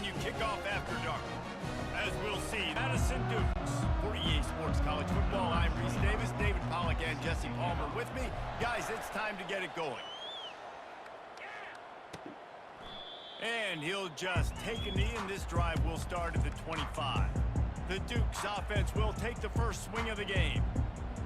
you kick off after dark. As we'll see, Madison Dukes. For EA Sports College Football, I'm Reese Davis, David Pollack, and Jesse Palmer with me. Guys, it's time to get it going. And he'll just take a knee, and this drive will start at the 25. The Dukes offense will take the first swing of the game.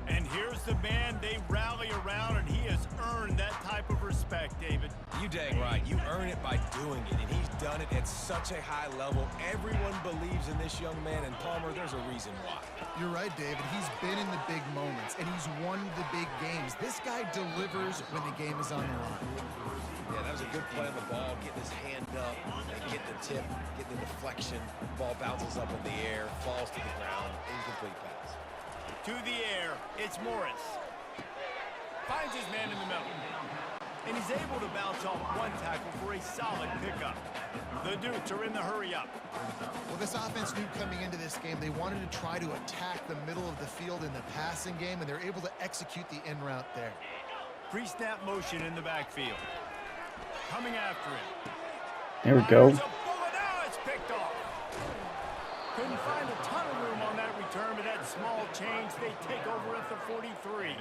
And here's the man they rally around, and he has earned that type of respect, David. You dang right. You earn it by doing it, and he's done it at such a high level. Everyone believes in this young man, and Palmer, there's a reason why. You're right, David. He's been in the big moments, and he's won the big games. This guy delivers when the game is on the line. Yeah, that was a good play on the ball, getting his hand up, and getting the tip, getting the deflection. Ball bounces up in the air, falls to the ground, incomplete pass. To the air, it's Morris. Finds his man in the middle. And he's able to bounce off one tackle for a solid pickup. The Dukes are in the hurry up. Well, this offense knew coming into this game they wanted to try to attack the middle of the field in the passing game, and they're able to execute the in route there. Pre-snap motion in the backfield. Coming after it. There we go. Now it's picked off. Couldn't find a ton of room on that return, but that small change, they take over at the 43.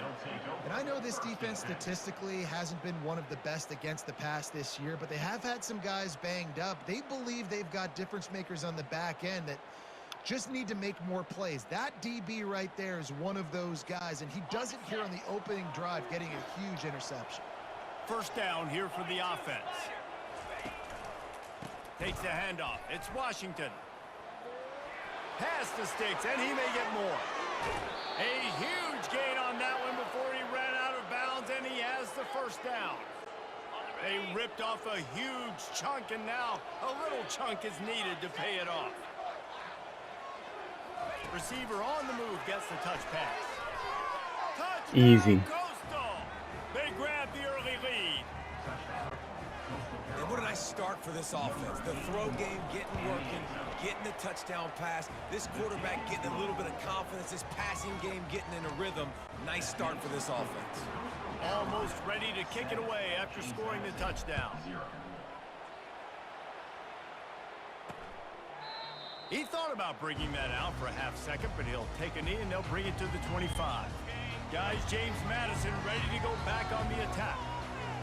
And I know this defense statistically hasn't been one of the best against the pass this year, but they have had some guys banged up. They believe they've got difference makers on the back end that just need to make more plays. That DB right there is one of those guys, and he does it here on the opening drive, getting a huge interception. First down here for the offense. Takes the handoff. It's Washington. Past the sticks, and he may get more. A huge gain on that one before he ran out of bounds, and he has the first down. They ripped off a huge chunk, and now a little chunk is needed to pay it off. Receiver on the move gets the touch pass. Touchdown, Easy. Coastal. They grab the early lead. And what a nice start for this offense. The throw game getting working, getting the touchdown pass. This quarterback getting a little bit of confidence. This passing game getting in a rhythm. Nice start for this offense. Almost ready to kick it away after scoring the touchdown. He thought about bringing that out for a half second, but he'll take a knee and they'll bring it to the 25. Guys, James Madison ready to go back on the attack.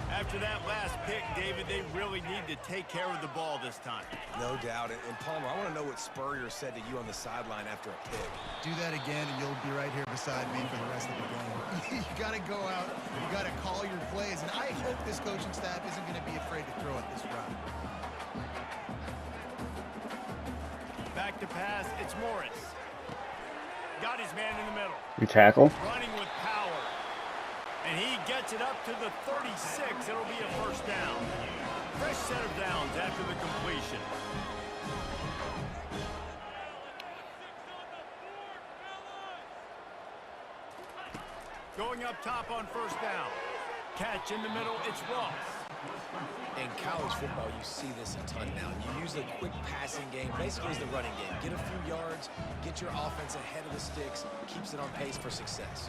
After that last pick, David, they really need to take care of the ball this time. No doubt. And Palmer, I want to know what Spurrier said to you on the sideline after a pick. Do that again, and you'll be right here beside me for the rest of the game. You got to go out. You got to call your plays, and I hope this coaching staff isn't going to be afraid to throw it this route. Back to pass, it's Morris. Got his man in the middle. We tackle. Running with power. And he gets it up to the 36. It'll be a first down. Fresh set of downs after the completion. Going up top on first down. Catch in the middle, it's Ross. In college football, you see this a ton now. You use a quick passing game, basically as the running game. Get a few yards, get your offense ahead of the sticks, keeps it on pace for success.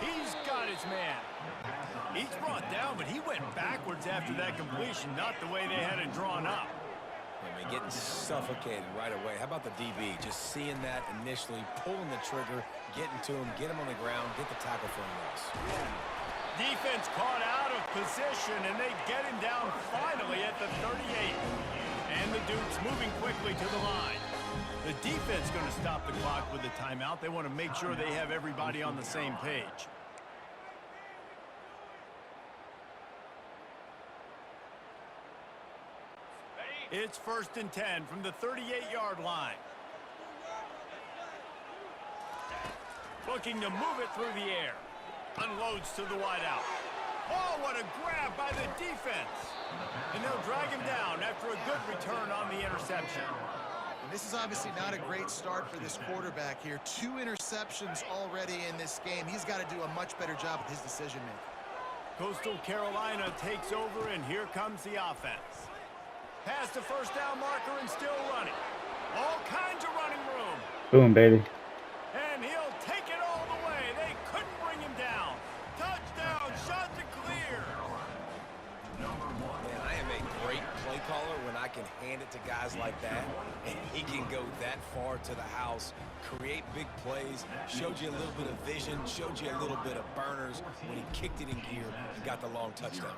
He's got his man. He's brought down, but he went backwards after that completion, not the way they had it drawn up. I mean, getting suffocated right away. How about the DB? Just seeing that initially, pulling the trigger, getting to him, get him on the ground, get the tackle for him. Defense caught out of position, and they get him down finally at the 38. And the Dukes moving quickly to the line. The defense going to stop the clock with a timeout. They want to make sure they have everybody on the same page. It's 1st and 10 from the 38-yard line. Looking to move it through the air. Unloads to the wideout. Oh, what a grab by the defense. And they'll drag him down after a good return on the interception. And this is obviously not a great start for this quarterback here. 2 interceptions already in this game. He's got to do a much better job with his decision-making. Coastal Carolina takes over, and here comes the offense. Past the first down marker and still running. All kinds of running room. Boom, baby. And he'll take it all the way. They couldn't bring him down. Touchdown, shots are clear. Man, I am a great play caller when I can handle hand it to guys like that, and he can go that far to the house, create big plays, showed you a little bit of vision, showed you a little bit of burners when he kicked it in gear and got the long touchdown.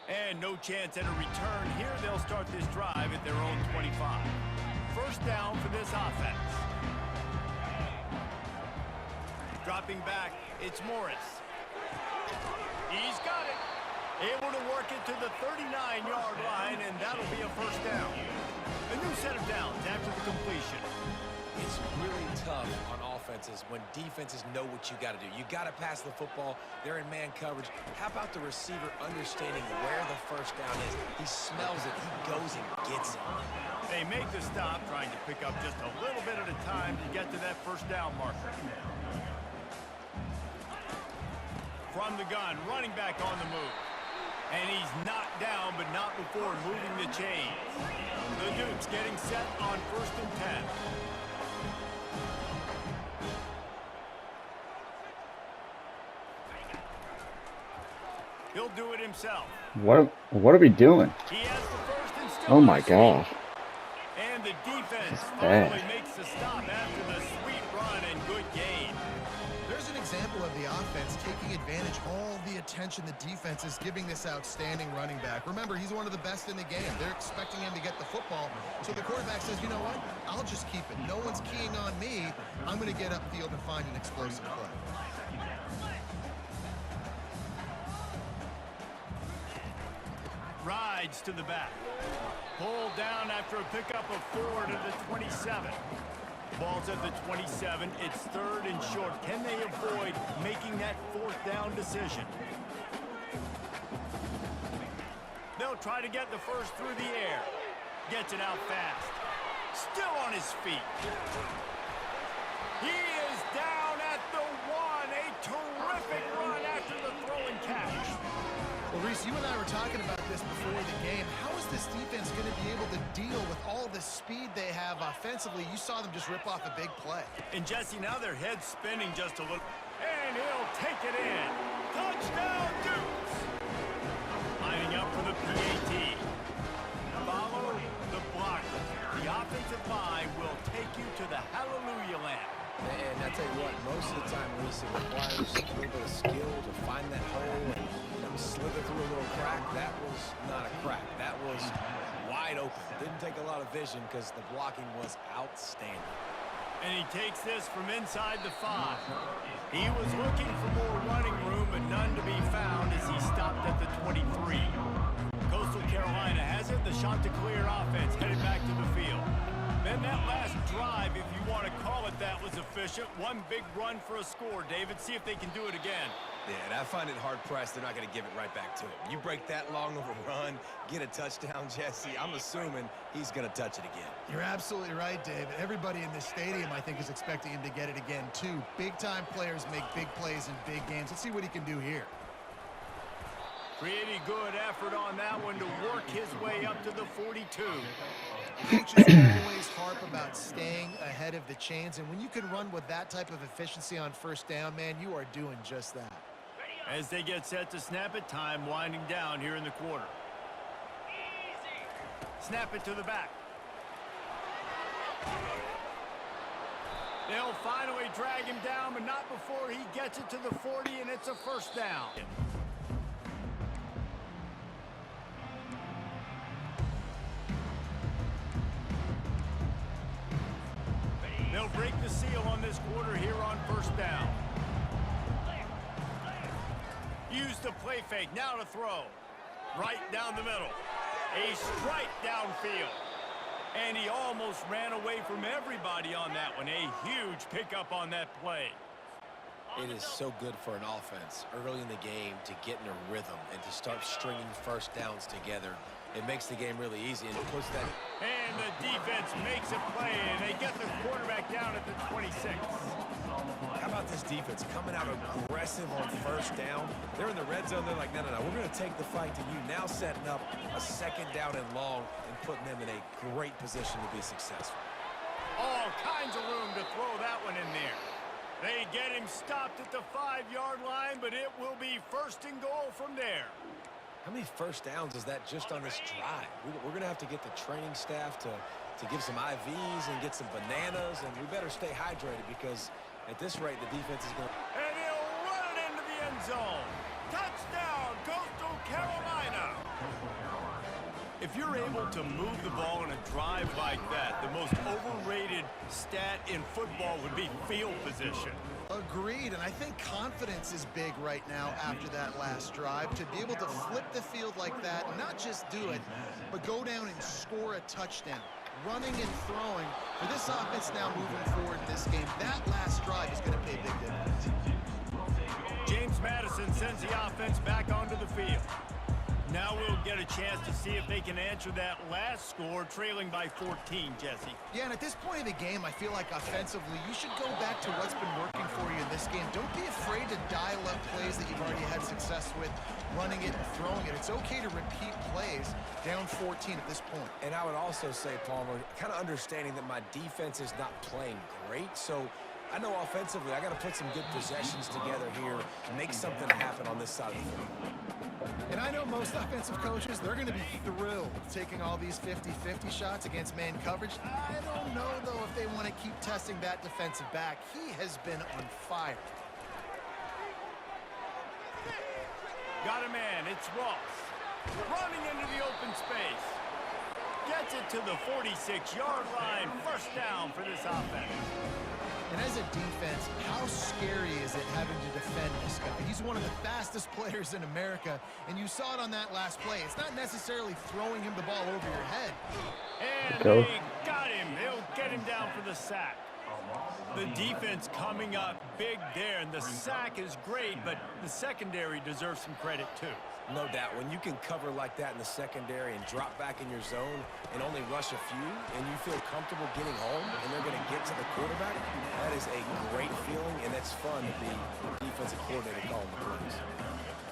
And no chance at a return here. They'll start this drive at their own 25. First down for this offense. Dropping back, it's Morris. He's got it. Able to work it to the 39-yard line, and that'll be a first down. A new set of downs after the completion. It's really tough on offenses when defenses know what you got to do. You got to pass the football. They're in man coverage. How about the receiver understanding where the first down is? He smells it. He goes and gets it. They make the stop, trying to pick up just a little bit at a time to get to that first down marker. From the gun, running back on the move. And he's knocked down, but not before moving the chains. The Dukes getting set on 1st and 10. He'll do it himself. What are we doing? He has the first and still Oh my gosh. And the defense bad. finally makes the stop after the sweet run and good gain. There's an example of the offense taking advantage of all the attention the defense is giving this outstanding running back. Remember, he's one of the best in the game. They're expecting him to get the football. So the quarterback says, you know what? I'll just keep it. No one's keying on me. I'm going to get upfield and find an explosive play. Rides to the back. Pulled down after a pickup of 4 to the 27. Ball's at the 27. It's 3rd and short. Can they avoid making that 4th down decision? They'll try to get the first through the air. Gets it out fast. Still on his feet. He is down at the 1. A terrific run after the throw and catch. Well, Reese, you and I were talking about this before the game. How is this defense going to be able to deal with all the speed they have offensively? You saw them just rip off a big play. And Jesse, now their head's spinning just a little. And he'll take it in. Touchdown, Dukes! Lining up for the PAT. Follow the blocker. The offensive line will take you to the hallelujah land. And I tell you what, most of the time, Reese, it requires a little bit of skill to find that hole and slither through a little crack. That was not a crack. That was wide open. Didn't take a lot of vision because the blocking was outstanding. And he takes this from inside the 5. He was looking for more running room, but none to be found as he stopped at the 23. Coastal Carolina has it. The Chanticleer offense headed back to the field. Then that last drive, if you want to call it that, was efficient. One big run for a score, David. See if they can do it again. Yeah, and I find it hard-pressed they're not going to give it right back to him. You break that long of a run, get a touchdown, Jesse, I'm assuming he's going to touch it again. You're absolutely right, David. Everybody in this stadium, I think, is expecting him to get it again, too. Big-time players make big plays in big games. Let's see what he can do here. Pretty good effort on that one to work his way up to the 42. Coaches always harp about staying ahead of the chains, and when you can run with that type of efficiency on first down, man, you are doing just that. As they get set to snap it, time winding down here in the quarter. Snap it to the back. They'll finally drag him down, but not before he gets it to the 40, and it's a first down. They'll break the seal on this quarter here on first down. Use the play fake, now to throw. Right down the middle. A strike downfield. And he almost ran away from everybody on that one. A huge pickup on that play. It is so good for an offense early in the game to get in a rhythm and to start stringing first downs together. It makes the game really easy and puts that. And the defense makes a play, and they get the quarterback down at the 26. How about this defense coming out aggressive on first down? They're in the red zone. They're like, no, we're going to take the fight to you. Now setting up a second down and long and putting them in a great position to be successful. All kinds of room to throw that one in there. They get him stopped at the 5-yard line, but it will be first and goal from there. How many first downs is that just on this drive? We're going to have to get the training staff to give some IVs and get some bananas, and we better stay hydrated because at this rate, the defense is going to... And he'll run it into the end zone. Touchdown, Coastal Carolina. If you're able to move the ball in a drive like that, the most overrated stat in football would be field position. Agreed, and I think confidence is big right now after that last drive. To be able to flip the field like that, not just do it, but go down and score a touchdown. Running and throwing, for this offense now moving forward in this game, that last drive is going to pay big dividends. James Madison sends the offense back onto the field. Now we'll get a chance to see if they can answer that last score, trailing by 14, Jesse. Yeah, and at this point of the game, I feel like offensively, you should go back to what's been working for you in this game. Don't be afraid to dial up plays that you've already had success with, running it and throwing it. It's okay to repeat plays down 14 at this point. And I would also say, Palmer, kind of understanding that my defense is not playing great, so I know offensively I got to put some good possessions together here and make something happen on this side of the field. And I know most offensive coaches, they're going to be thrilled taking all these 50-50 shots against man coverage. I don't know, though, if they want to keep testing that defensive back. He has been on fire. Got a man, it's Ross. Running into the open space. Gets it to the 46-yard line. First down for this offense. And as a defense, how scary is it having to defend this guy? He's one of the fastest players in America, and you saw it on that last play. It's not necessarily throwing him the ball over your head. And they got him. They'll get him down for the sack. The defense coming up big there, and the sack is great, but the secondary deserves some credit too. No doubt. When you can cover like that in the secondary and drop back in your zone and only rush a few, and you feel comfortable getting home and they're going to get to the quarterback, that is a great feeling, and that's fun to be the defensive coordinator calling the plays.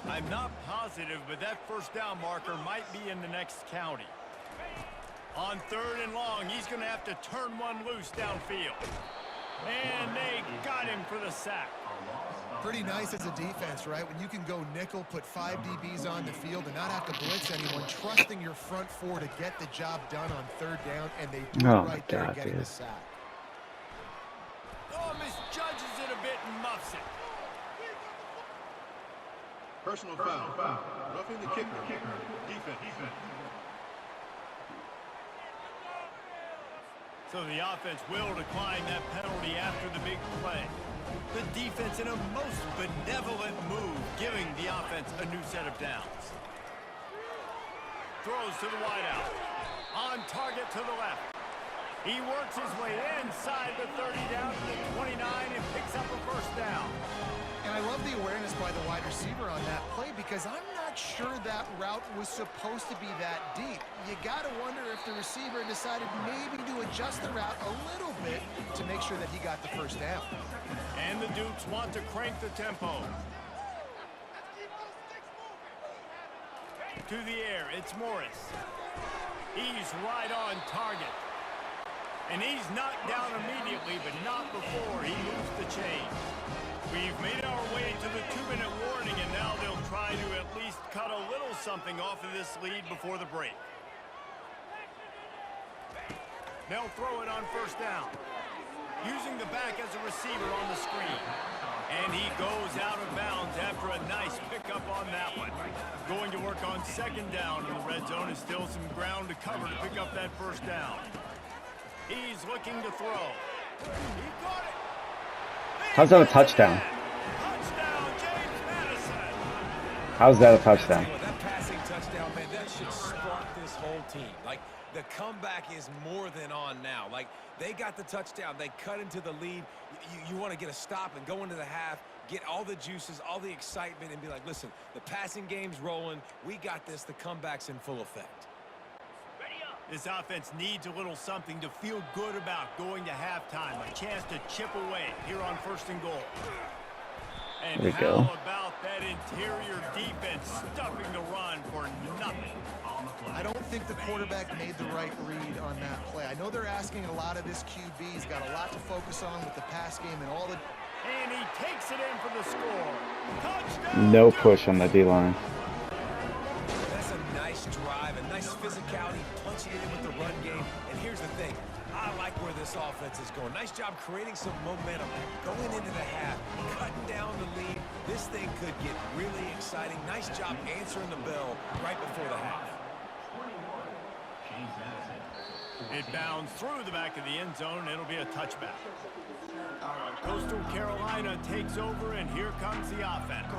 I'm not positive, but that first down marker might be in the next county. On 3rd and long, he's going to have to turn one loose downfield. And they got him for the sack. Pretty nice as a defense, right? When you can go nickel, put 5 DBs on the field and not have to blitz anyone, trusting your front four to get the job done on 3rd down, and they do it right there, getting the sack. Oh, misjudges it a bit and muffs it. Personal foul. Roughing the kicker. Defense. So the offense will decline that penalty after the big play. The defense in a most benevolent move, giving the offense a new set of downs. Throws to the wideout. On target to the left. He works his way inside the 30 down to the 29 and picks up a first down. And I love the awareness by the wide receiver on that play because I'm not sure that route was supposed to be that deep. You got to wonder if the receiver decided maybe to adjust the route a little bit to make sure that he got the first down. And the Dukes want to crank the tempo. To the air, it's Morris. He's right on target. And he's knocked down immediately, but not before he moves the chain. We've made our way to the 2-minute warning, and now they'll try to at least cut a little something off of this lead before the break. They'll throw it on first down. Using the back as a receiver on the screen. And he goes out of bounds after a nice pickup on that one. Going to work on 2nd down in the red zone is still some ground to cover to pick up that first down. He's looking to throw. He got it. How's that a touchdown? Touchdown, James Madison. How's that a touchdown? That passing touchdown, man, that should spark this whole team. Like, the comeback is more than on now. Like, they got the touchdown. They cut into the lead. You want to get a stop and go into the half, get all the juices, all the excitement, and be like, listen, the passing game's rolling. We got this. The comeback's in full effect. This offense needs a little something to feel good about going to halftime. A chance to chip away here on 1st and goal. And There we how go. about that interior defense stuffing the run for nothing? I don't think the quarterback made the right read on that play. I know they're asking a lot of this QB. He's got a lot to focus on with the pass game and all the... And he takes it in for the score. Touchdown! No push on the D-line. Nice physicality, punching it in with the run game. And here's the thing. I like where this offense is going. Nice job creating some momentum. Going into the half, cutting down the lead. This thing could get really exciting. Nice job answering the bell right before the half. It bounds through the back of the end zone. It'll be a touchback. Coastal Carolina takes over, and here comes the offense.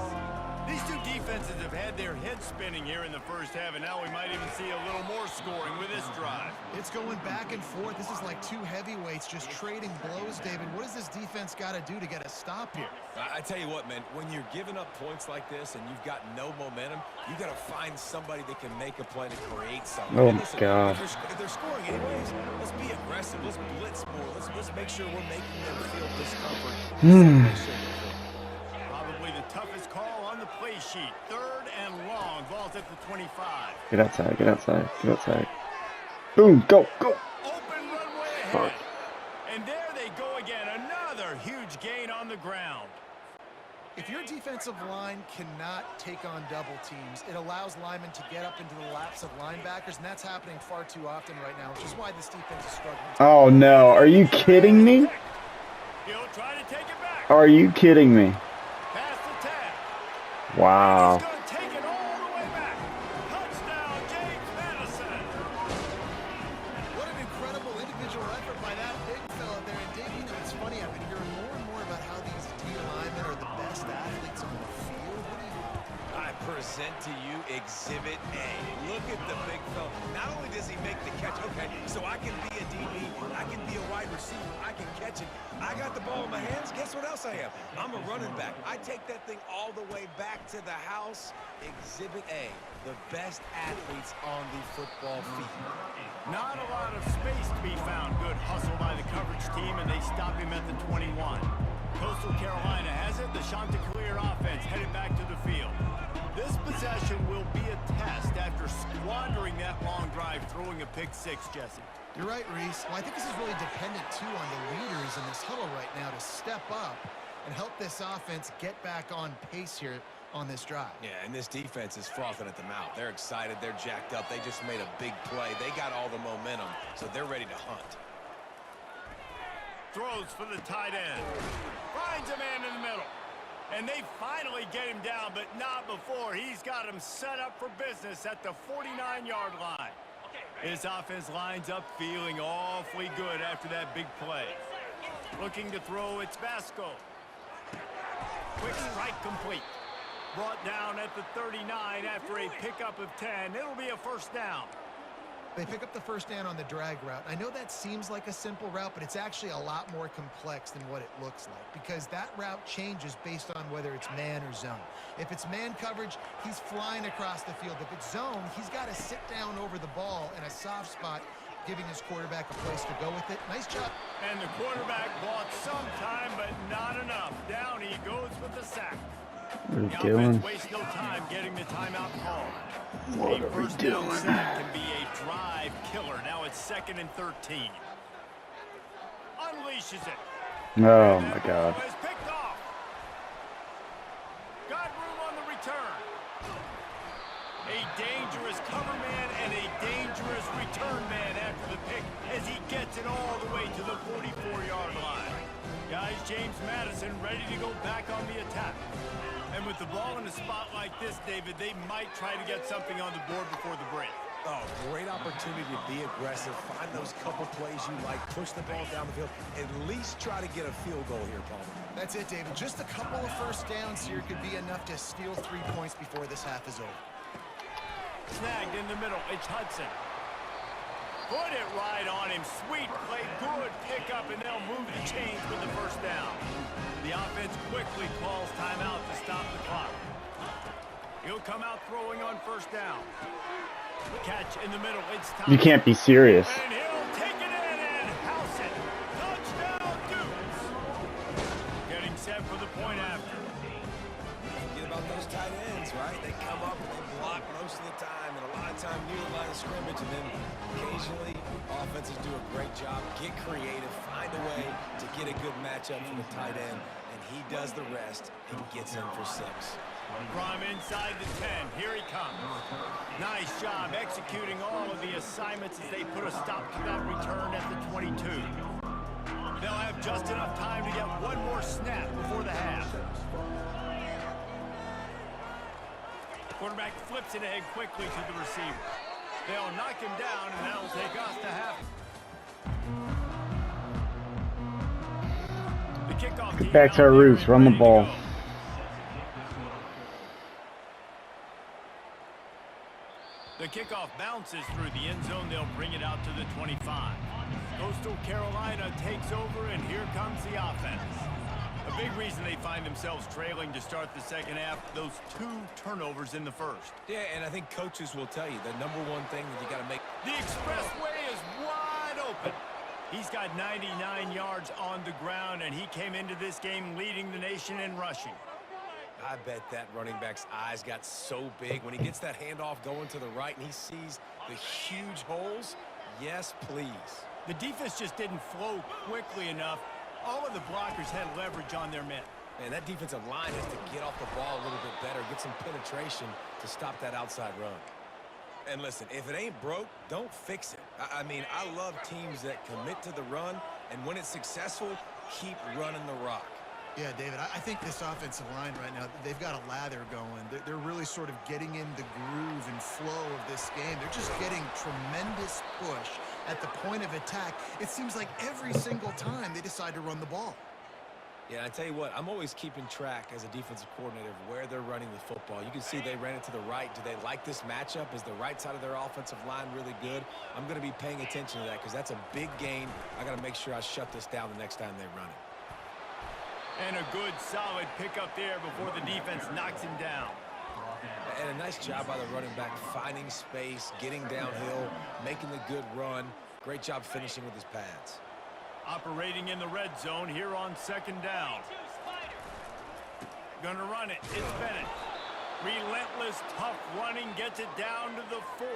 These two defenses have had their heads spinning here in the first half, and now we might even see a little more scoring with this drive. It's going back and forth. This is like two heavyweights just trading blows, David. What does this defense got to do to get a stop here? I tell you what, man, when you're giving up points like this and you've got no momentum, you got to find somebody that can make a play to create something. Oh, Listen, my God. If they're scoring anyways, let's be aggressive. Let's blitz more. Let's make sure we're making them feel discomfort. Probably the toughest call on the play sheet. 3rd and long. Ball's at the 25. Get outside, get outside, get outside. Boom, go, go. Open runway ahead. Fuck. And there they go again. Another huge gain on the ground. If your defensive line cannot take on double teams, it allows linemen to get up into the laps of linebackers, and that's happening far too often right now, which is why this defense is struggling. Oh no, are you kidding me? He'll try to take it back. Are you kidding me? Past the 10. Wow. He's going to take it all the way back. Touchdown, James Madison. What an incredible individual effort by that big fella there. And Dave, you know, it's funny, I've been hearing more and more about how these D linemen are the best athletes on the field. What do you I present to you Exhibit A. Look at the big fella. Not only does he make the catch, okay, so I can be a DB, I can be a wide receiver, I can catch it. I got the ball in my hands. Guess what else I am? I'm a running back. I take that thing all the way back to the house. Exhibit A, the best athletes on the football field. Not a lot of space to be found. Good hustle by the coverage team, and they stop him at the 21. Coastal Carolina has it. The Chanticleer offense headed back to the field. This possession will be a test after squandering that long drive, throwing a pick six, Jesse. You're right, Reese. Well, I think this is really dependent, too, on the leaders in this huddle right now to step up and help this offense get back on pace here on this drive. Yeah, and this defense is frothing at the mouth. They're excited. They're jacked up. They just made a big play. They got all the momentum, so they're ready to hunt. Throws for the tight end. Finds a man in the middle. And they finally get him down, but not before. He's got him set up for business at the 49-yard line. His offense lines up feeling awfully good after that big play. Looking to throw, it's Vasco. Quick strike complete. Brought down at the 39 after a pickup of 10. It'll be a first down. They pick up the first down on the drag route. I know that seems like a simple route, but it's actually a lot more complex than what it looks like because that route changes based on whether it's man or zone. If it's man coverage, he's flying across the field. If it's zone, he's got to sit down over the ball in a soft spot, giving his quarterback a place to go with it. Nice job. And the quarterback bought some time, but not enough. Down he goes with the sack. What are we The doing? offense wastes no time getting the timeout call. What A are we first down doing? sack can be a drive killer. Now it's 2nd and 13. Unleashes it. Oh And my that God. ball is picked off. Got room on the return. A dangerous cover man and a dangerous return man after the pick as he gets it all the way to the 44-yard line. Guys, James Madison ready to go back on the attack. And with the ball in a spot like this, David, they might try to get something on the board before the break. Oh, great opportunity to be aggressive. Find those couple plays you like. Push the ball down the field. At least try to get a field goal here, Palmer. That's it, David. Just a couple of first downs here could be enough to steal 3 points before this half is over. Snagged in the middle. It's Hudson. Put it right on him. Sweet play. Good pickup, and they'll move the chains with the first down. The offense quickly calls timeout to stop the clock. He'll come out throwing on first down. Catch in the middle. It's time. You can't be serious. And he'll take it in and house it. Touchdown, Dukes. Getting set for the point after. Forget about those tight ends, right? They come up and they block most of the time, and a lot of time near the line of scrimmage, and then occasionally offenses do a great job, get creative, find a way to get a good matchup for the tight end, and he does the rest and gets in for 6. From inside the 10, here he comes. Nice job executing all of the assignments as they put a stop to that return at the 22. They'll have just enough time to get one more snap before the half. Quarterback flips it ahead quickly to the receiver. They'll knock him down, and that'll take us to half. The kickoff team Get back to our roots, run the ball. The kickoff bounces through the end zone. They'll bring it out to the 25. Coastal Carolina takes over, and here comes the offense. A big reason they find themselves trailing to start the second half, those 2 turnovers in the first. Yeah, and I think coaches will tell you the number one thing that you got to make. The expressway is wide open. He's got 99 yards on the ground, and he came into this game leading the nation in rushing. I bet that running back's eyes got so big when he gets that handoff going to the right and he sees the huge holes. Yes, please. The defense just didn't flow quickly enough. All of the blockers had leverage on their men. Man, that defensive line has to get off the ball a little bit better, get some penetration to stop that outside run. And listen, if it ain't broke, don't fix it. I mean, I love teams that commit to the run, and when it's successful, keep running the rock. Yeah, David, I think this offensive line right now, they've got a lather going. They're really sort of getting in the groove and flow of this game. They're just getting tremendous push at the point of attack. It seems like every single time they decide to run the ball. Yeah, I tell you what, I'm always keeping track as a defensive coordinator of where they're running the football. You can see they ran it to the right. Do they like this matchup? Is the right side of their offensive line really good? I'm going to be paying attention to that because that's a big gain. I got to make sure I shut this down the next time they run it. And a good, solid pickup there before the defense knocks him down. And a nice job by the running back, finding space, getting downhill, making the good run. Great job finishing with his pads. Operating in the red zone here on second down. Gonna run it. It's Bennett. Relentless, tough running, gets it down to the 4.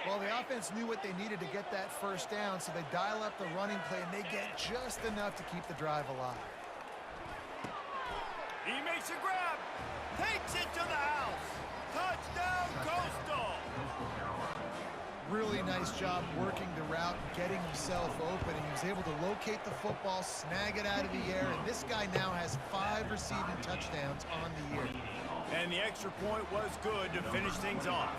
Well, the offense knew what they needed to get that first down, so they dial up the running play, and they get just enough to keep the drive alive. He makes a grab. Takes it to the house. Touchdown, Coastal. Really nice job working the route, getting himself open, and he was able to locate the football, snag it out of the air, and this guy now has 5 receiving touchdowns on the year. And the extra point was good to finish things off.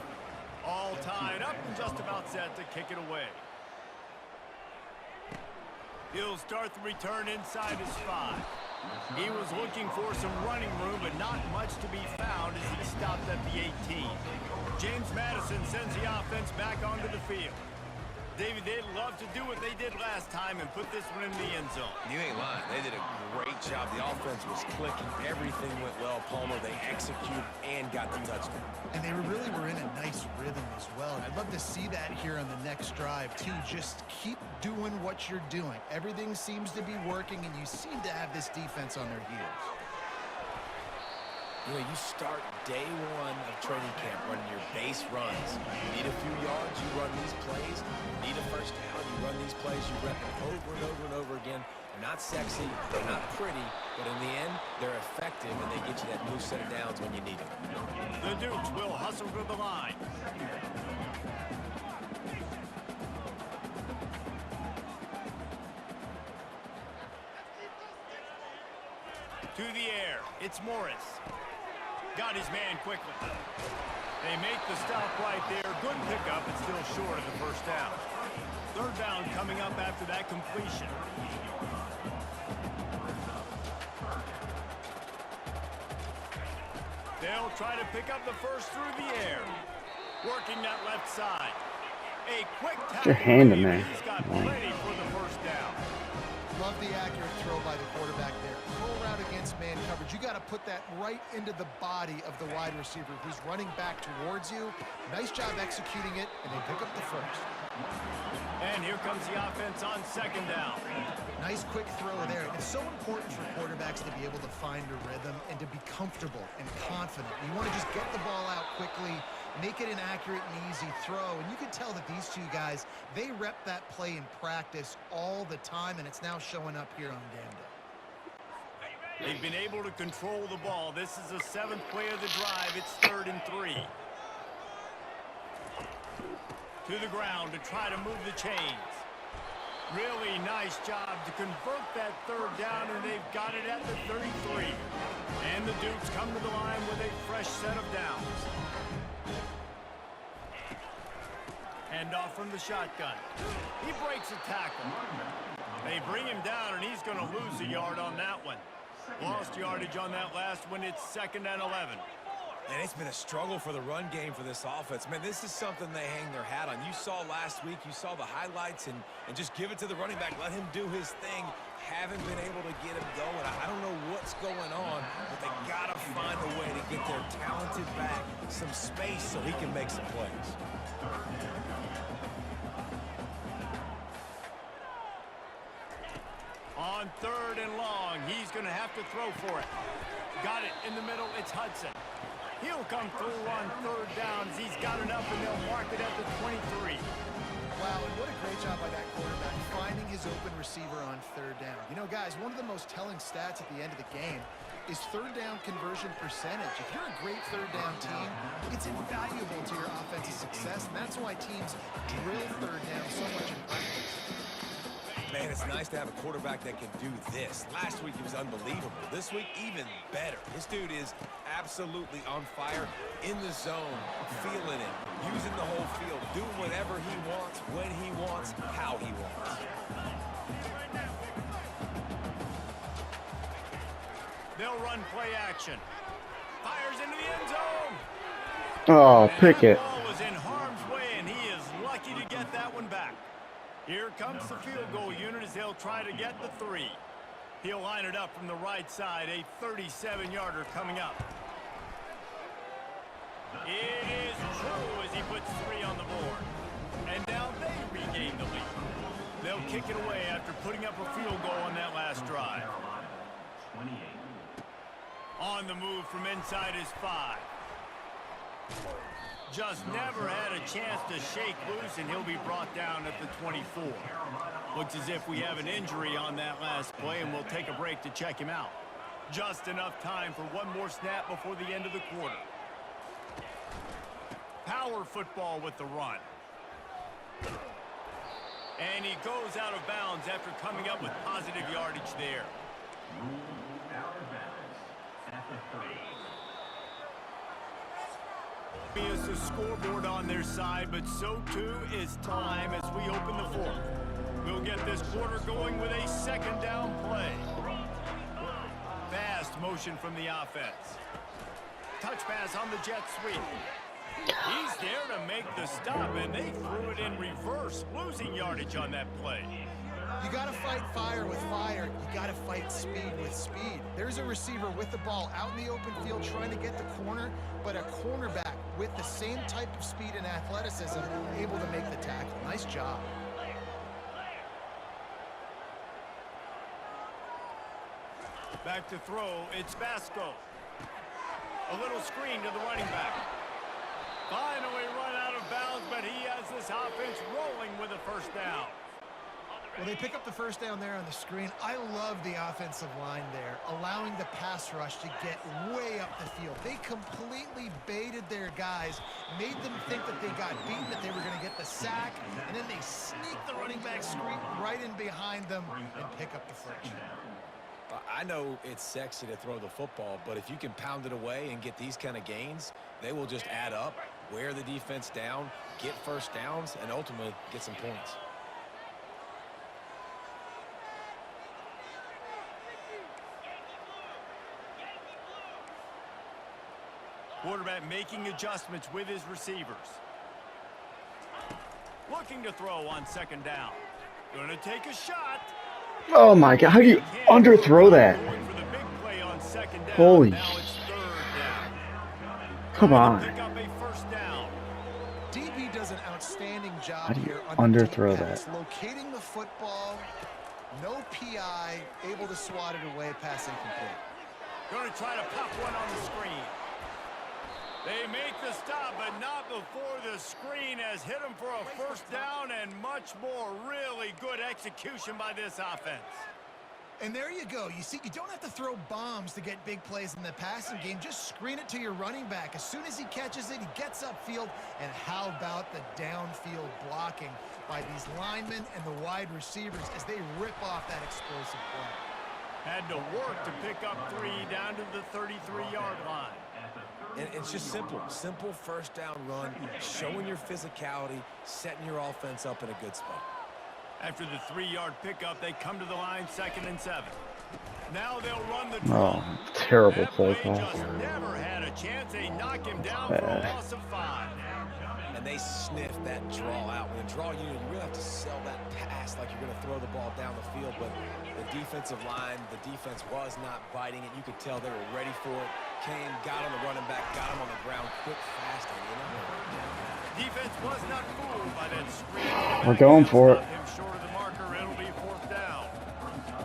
All tied up and just about set to kick it away. He'll start the return inside his 5. He was looking for some running room, but not much to be found as he stopped at the 18. James Madison sends the offense back onto the field. David, they'd love to do what they did last time and put this one in the end zone. You ain't lying. They did a great job. The offense was clicking. Everything went well, Palmer. They executed and got the touchdown. And they really were in a nice rhythm as well. And I'd love to see that here on the next drive, too. Just keep doing what you're doing. Everything seems to be working, and you seem to have this defense on their heels. You know, you start day 1 of training camp running your base runs. You need a few yards, you run these plays. You need a first down, you run these plays. You rep them over and over and over again. They're not sexy, they're not pretty, but in the end, they're effective, and they get you that new set of downs when you need them. The Dukes will hustle to the line. To the air, it's Morris. Got his man quickly. They make the stop right there. Good pickup, but still short of the first down. Third down coming up after that completion. They'll try to pick up the first through the air. Working that left side. A quick tackle. Get your hand in there. He's got plenty for the first down. Love the accurate throw by the quarterback there. Throw route against man coverage. You got to put that right into the body of the wide receiver who's running back towards you. Nice job executing it, and they pick up the first. And here comes the offense on second down. Nice quick throw there. It's so important for quarterbacks to be able to find a rhythm and to be comfortable and confident. You want to just get the ball out quickly, make it an accurate and easy throw. And you can tell that these two guys, they rep that play in practice all the time, and it's now showing up here on game day. They've been able to control the ball. This is the 7th play of the drive. It's 3rd and 3. To the ground to try to move the chains. Really nice job to convert that 3rd down, and they've got it at the 33. And the Dukes come to the line with a fresh set of downs. Hand off from the shotgun. He breaks a tackle. They bring him down, and he's going to lose a yard on that one. Lost yardage on that last one. It's 2nd and 11. And it's been a struggle for the run game for this offense. Man, this is something they hang their hat on. You saw last week, you saw the highlights, and just give it to the running back. Let him do his thing. Haven't been able to get him going. I don't know what's going on, but they got to find a way to get their talented back some space so he can make some plays. On 3rd and long, he's going to have to throw for it. Got it in the middle. It's Hudson. He'll come through on 3rd down as he's got enough, and they'll mark it at the 23. Wow, and what a great job by that quarterback, finding his open receiver on 3rd down. You know, guys, one of the most telling stats at the end of the game is 3rd down conversion percentage. If you're a great 3rd down team, it's invaluable to your offensive success, and that's why teams drill 3rd down so much in practice. Man, it's nice to have a quarterback that can do this. Last week, he was unbelievable. This week, even better. This dude is absolutely on fire, in the zone, feeling it, using the whole field, doing whatever he wants, when he wants, how he wants. They'll run play action. Fires into the end zone. Oh, Pickett. That ball was in harm's way, and he is lucky to get that one back. Here comes the field goal unit as they'll try to get the 3. He'll line it up from the right side, a 37-yarder coming up. It is true as he puts 3 on the board. And now they regain the lead. They'll kick it away after putting up a field goal on that last drive. On the move from inside is 5. Just never had a chance to shake loose, and he'll be brought down at the 24. Looks as if we have an injury on that last play, and we'll take a break to check him out. Just enough time for one more snap before the end of the quarter. Power football with the run. And he goes out of bounds after coming up with positive yardage there. Is the scoreboard on their side, but so too is time as we open the 4th. We'll get this quarter going with a 2nd down play. Fast motion from the offense. Touch pass on the jet sweep. He's there to make the stop, and they threw it in reverse, losing yardage on that play. You got to fight fire with fire. You got to fight speed with speed. There's a receiver with the ball out in the open field trying to get the corner, but a cornerback with the same type of speed and athleticism able to make the tackle. Nice job. Back to throw, it's Vasco. A little screen to the running back. Finally run out of bounds, but he has this offense rolling with a 1st down. Well, they pick up the 1st down there on the screen. I love the offensive line there, allowing the pass rush to get way up the field. They completely baited their guys, made them think that they got beaten, that they were going to get the sack, and then they sneak the running back screen right in behind them and pick up the first. I know it's sexy to throw the football, but if you can pound it away and get these kind of gains, they will just add up, wear the defense down, get 1st downs, and ultimately get some points. Quarterback making adjustments with his receivers. Looking to throw on 2nd down. Gonna take a shot. Oh my God, how do you underthrow that? Going for the big play on 2nd down. Holy now it's 3rd down. Come on. Pick up a 1st down. DB does an outstanding job How do you here on the underthrow deep pass, that? locating the football, no PI, able to swat it away, pass incomplete. Going to try to pop one on the screen. They make the stop, but not before the screen has hit them for a 1st down, and much more. Really good execution by this offense. And there you go. You see, you don't have to throw bombs to get big plays in the passing game. Just screen it to your running back. As soon as he catches it, he gets upfield. And how about the downfield blocking by these linemen and the wide receivers as they rip off that explosive play. Had to work to pick up 3 down to the 33-yard line. And it's just simple first down run, showing your physicality, setting your offense up in a good spot. After the 3-yard pickup, they come to the line 2nd and 7. Now they'll run the draw. Oh, terrible play That call. just never had a chance. They knock him down for a loss of 5. And they sniff that draw out. When a draw unit, you really have to sell that pass like you're going to throw the ball down the field. But the defensive line, the defense was not biting it. You could tell they were ready for it. Came, got on the running back, got him on the ground quick, fast, and Defense was not fooled by that screen. We're going for it. Him short of the marker, it'll be 4th down.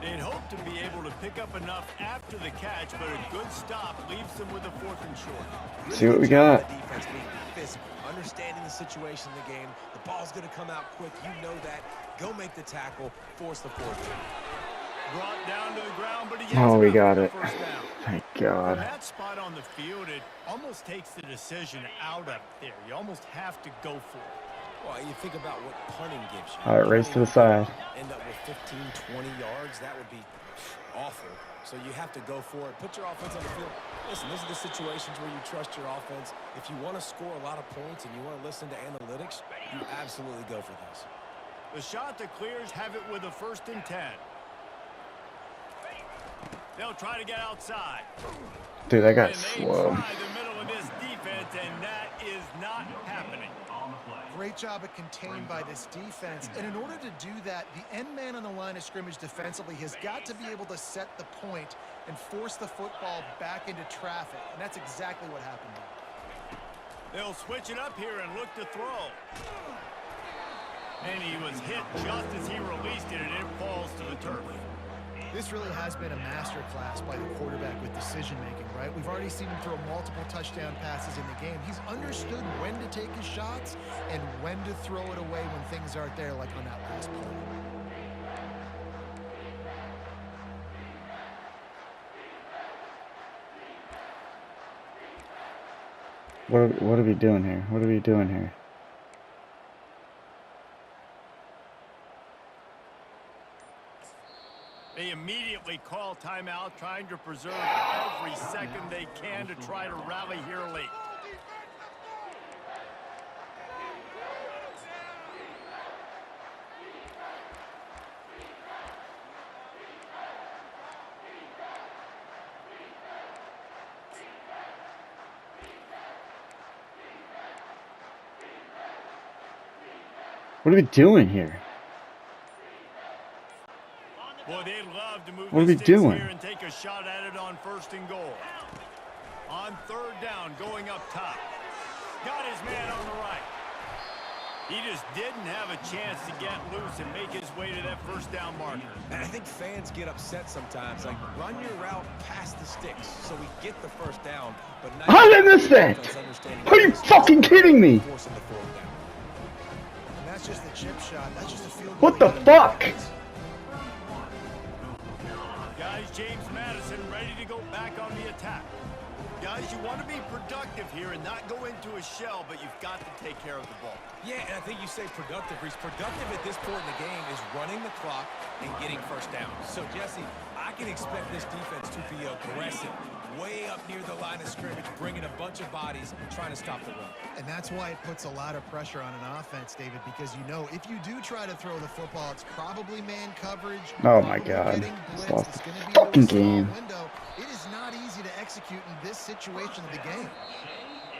They'd hoped to be able to pick up enough after the catch, but a good stop leaves them with a 4th and short. See what we got. The defense being physical, understanding the situation in the game. The ball's going to come out quick. You know that. Go make the tackle. Force the 4th down. Brought down to the ground, but he Oh, we gets got enough it. for first down. Thank From God. that spot on the field, it almost takes the decision out of there. You almost have to go for it. Well, you think about what punting gives you. All right, race to the side. End up with 15, 20 yards. That would be awful. So you have to go for it. Put your offense on the field. Listen, these are the situations where you trust your offense. If you want to score a lot of points and you want to listen to analytics, you absolutely go for this. The shot that clears have it with a 1st and 10. They'll try to get outside. Dude, that got And they slow. try the middle of this defense, and that is not happening. Great job at contained by this defense. And in order to do that, the end man on the line of scrimmage defensively has got to be able to set the point and force the football back into traffic. And that's exactly what happened there. They'll switch it up here and look to throw. And he was hit just as he released it, and it falls to the turf. This really has been a masterclass by the quarterback with decision-making, right? We've already seen him throw multiple touchdown passes in the game. He's understood when to take his shots and when to throw it away when things aren't there, like on that last play. What are we doing here? What are we doing here? They immediately call timeout, trying to preserve every second they can to try to rally here late. What are we doing here? Boy, they'd love to move What are the we sticks doing? here and take a shot at it on 1st and goal. On 3rd down, going up top. Got his man on the right. He just didn't have a chance to get loose and make his way to that 1st down marker. And I think fans get upset sometimes. Like, run your route past the sticks so we get the 1st down. But How did I miss that? Are you fucking kidding me? Forcing the 4th down. And that's just the chip shot. That's just a field goal. What the fuck? Guys, James Madison ready to go back on the attack. Guys, you want to be productive here and not go into a shell, but you've got to take care of the ball. Yeah, and I think you say productive. He's productive at this point in the game is running the clock and getting 1st down. So, Jesse, I can expect this defense to be aggressive, way up near the line of scrimmage, bringing a bunch of bodies, trying to stop the run. And that's why it puts a lot of pressure on an offense, David, because you know if you do try to throw the football, it's probably man coverage. Oh my probably God. getting Just blitzed. lost It's the gonna be fucking a small game. window. It is not easy to execute in this situation of the game.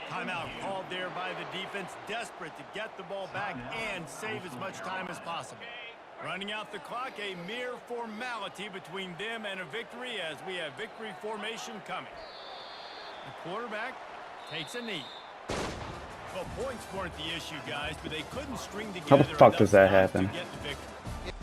Timeout called there by the defense, desperate to get the ball back and save as much time as possible. Running out the clock, a mere formality between them and a victory as we have victory formation coming. The quarterback takes a knee. Well, points weren't the issue, guys, but they couldn't string How together the fuck enough does that stops happen? to get the victory.